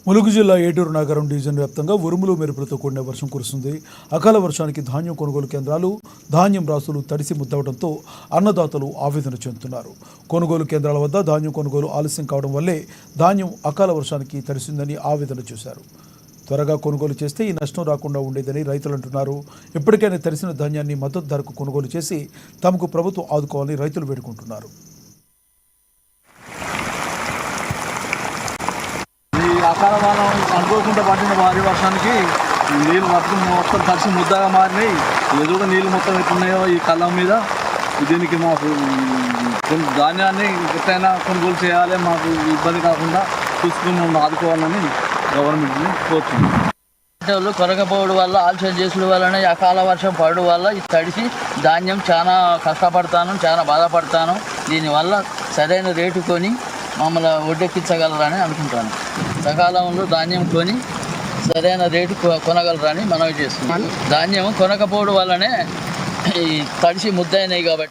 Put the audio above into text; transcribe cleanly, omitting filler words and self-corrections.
ములుగు జిల్లా ఏటూరు నగరం డివిజన్ వ్యాప్తంగా ఉరుములు మెరుపులతో కూడిన వర్షం కురుస్తుంది. అకాల వర్షానికి ధాన్యం కొనుగోలు కేంద్రాలు, ధాన్యం రాసులు తడిసి ముద్దవడంతో అన్నదాతలు ఆవేదన చెందుతున్నారు. కొనుగోలు కేంద్రాల వద్ద ధాన్యం కొనుగోలు ఆలస్యం కావడం వల్లే ధాన్యం అకాల వర్షానికి తడిసిందని ఆవేదన చేశారు. త్వరగా కొనుగోలు చేస్తే ఈ నష్టం రాకుండా ఉండేదని రైతులు అంటున్నారు. ఇప్పటికైనా తడిసిన ధాన్యాన్ని మద్దతు ధరకు కొనుగోలు చేసి తమకు ప్రభుత్వం ఆదుకోవాలని రైతులు వేడుకుంటున్నారు. అకాల వాన అనుకోకుండా పడిన భారీ వర్షానికి నీళ్ళు మొత్తం తడిసి ముద్దగా మారినాయి. ఎదురు నీళ్ళు మొత్తం ఎట్లున్నాయో ఈ కళ్ళం మీద. దీనికి మాకు ధాన్యాన్ని ఎట్లయినా కొనుగోలు చేయాలి, మాకు ఇబ్బంది కాకుండా చూసుకుని ఆదుకోవాలని గవర్నమెంట్ని కోరుతున్నాం. పంటలు కొరకపోవడం వల్ల ఆలస్యం చేసుడు వలన అకాల వర్షం పడడం వల్ల ఇది తడిసి ధాన్యం చాలా కష్టపడతాను, చాలా బాధపడతాను. దీనివల్ల సరైన రేటు కొని మమ్మల్ని ఒడ్డెక్కించగలరని అనుకుంటాను. సకాలంలో ధాన్యం కొని సరైన రేటు కొనగలరని మనవి చేస్తున్నాను. ధాన్యం కొనకపోవడం వల్లనే తడిసి ముద్దయినాయి కాబట్టి